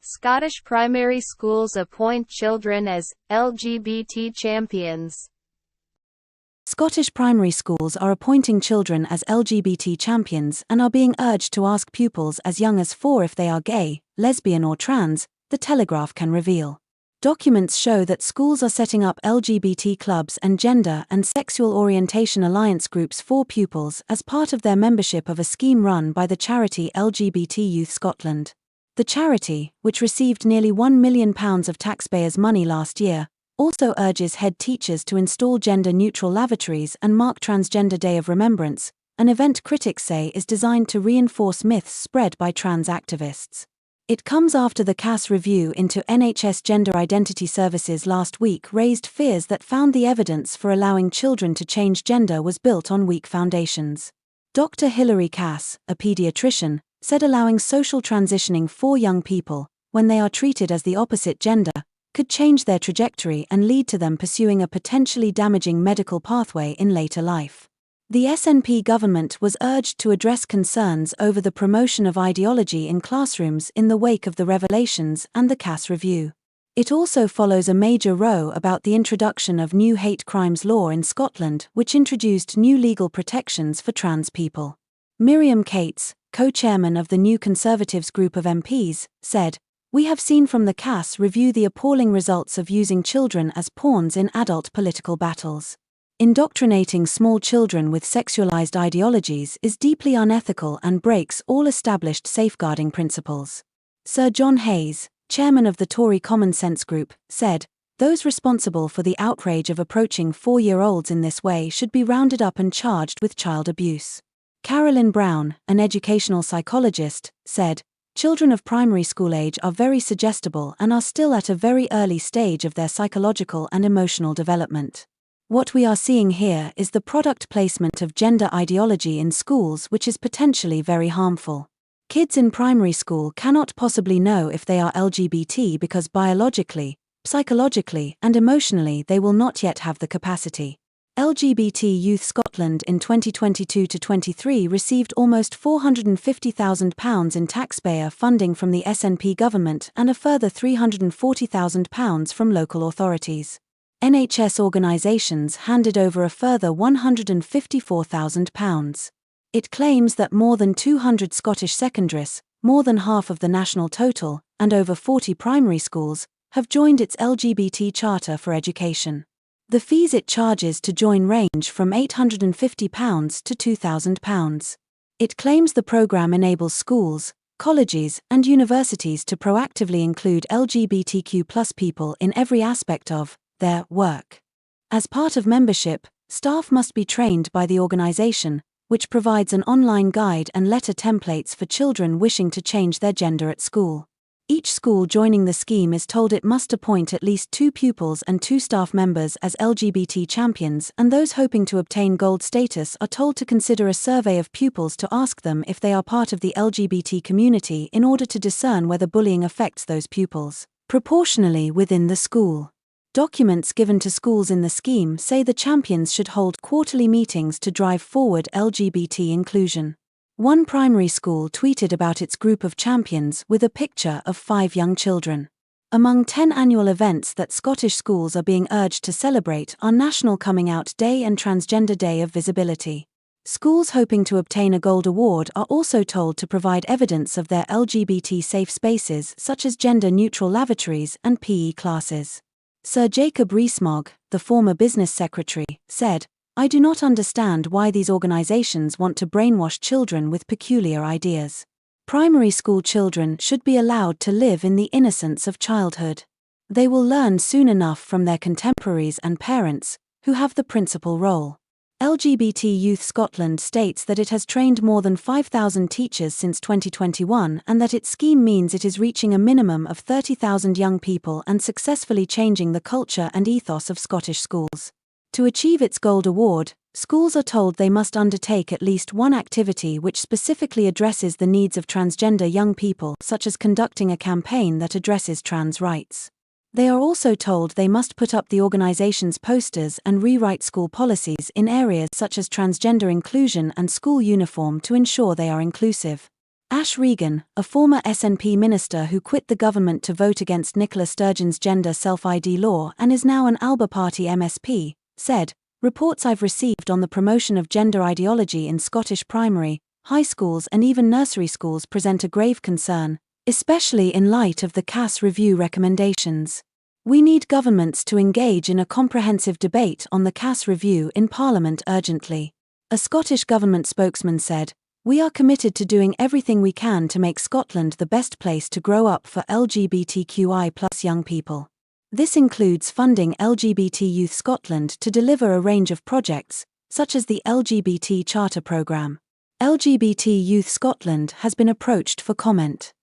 Scottish primary schools appoint children as LGBT champions. Scottish primary schools are appointing children as LGBT champions and are being urged to ask pupils as young as 4 if they are gay, lesbian or trans, the Telegraph can reveal. Documents show that schools are setting up LGBT clubs and gender and sexual orientation alliance groups for pupils as part of their membership of a scheme run by the charity LGBT Youth Scotland. The charity, which received nearly £1 million of taxpayers' money last year, also urges head teachers to install gender-neutral lavatories and mark Transgender Day of Remembrance, an event critics say is designed to reinforce myths spread by trans activists. It comes after the CAS review into NHS gender identity services last week raised fears that found the evidence for allowing children to change gender was built on weak foundations. Dr. Hilary Cass, a paediatrician, said allowing social transitioning for young people, when they are treated as the opposite gender, could change their trajectory and lead to them pursuing a potentially damaging medical pathway in later life. The SNP government was urged to address concerns over the promotion of ideology in classrooms in the wake of the revelations and the CAS review. It also follows a major row about the introduction of new hate crimes law in Scotland, which introduced new legal protections for trans people. Miriam Cates, co-chairman of the New Conservatives group of MPs, said, "We have seen from the CAS review the appalling results of using children as pawns in adult political battles. Indoctrinating small children with sexualized ideologies is deeply unethical and breaks all established safeguarding principles." Sir John Hayes, chairman of the Tory Common Sense Group, said, "Those responsible for the outrage of approaching 4-year-olds in this way should be rounded up and charged with child abuse." Carolyn Brown, an educational psychologist, said, "Children of primary school age are very suggestible and are still at a very early stage of their psychological and emotional development. What we are seeing here is the product placement of gender ideology in schools, which is potentially very harmful. Kids in primary school cannot possibly know if they are LGBT because biologically, psychologically, and emotionally they will not yet have the capacity." LGBT Youth Scotland in 2022-23 received almost £450,000 in taxpayer funding from the SNP government and a further £340,000 from local authorities. NHS organisations handed over a further £154,000. It claims that more than 200 Scottish secondaries, more than half of the national total, and over 40 primary schools, have joined its LGBT Charter for Education. The fees it charges to join range from £850 to £2,000. It claims the programme enables schools, colleges, and universities to proactively include LGBTQ+ people in every aspect of their work. As part of membership, staff must be trained by the organisation, which provides an online guide and letter templates for children wishing to change their gender at school. Each school joining the scheme is told it must appoint at least 2 pupils and 2 staff members as LGBT champions, and those hoping to obtain gold status are told to consider a survey of pupils to ask them if they are part of the LGBT community in order to discern whether bullying affects those pupils proportionally within the school. Documents given to schools in the scheme say the champions should hold quarterly meetings to drive forward LGBT inclusion. One primary school tweeted about its group of champions with a picture of 5 young children. Among 10 annual events that Scottish schools are being urged to celebrate are National Coming Out Day and Transgender Day of Visibility. Schools hoping to obtain a gold award are also told to provide evidence of their LGBT safe spaces such as gender-neutral lavatories and PE classes. Sir Jacob Rees-Mogg, the former business secretary, said, "I do not understand why these organisations want to brainwash children with peculiar ideas. Primary school children should be allowed to live in the innocence of childhood. They will learn soon enough from their contemporaries and parents, who have the principal role." LGBT Youth Scotland states that it has trained more than 5,000 teachers since 2021 and that its scheme means it is reaching a minimum of 30,000 young people and successfully changing the culture and ethos of Scottish schools. To achieve its gold award, schools are told they must undertake at least one activity which specifically addresses the needs of transgender young people, such as conducting a campaign that addresses trans rights. They are also told they must put up the organisation's posters and rewrite school policies in areas such as transgender inclusion and school uniform to ensure they are inclusive. Ash Regan, a former SNP minister who quit the government to vote against Nicola Sturgeon's gender self-ID law and is now an Alba Party MSP, said, "Reports I've received on the promotion of gender ideology in Scottish primary, high schools and even nursery schools present a grave concern, especially in light of the Cass Review recommendations. We need governments to engage in a comprehensive debate on the Cass Review in Parliament urgently." A Scottish government spokesman said, "We are committed to doing everything we can to make Scotland the best place to grow up for LGBTQI+ young people. This includes funding LGBT Youth Scotland to deliver a range of projects, such as the LGBT Charter Programme. LGBT Youth Scotland has been approached for comment.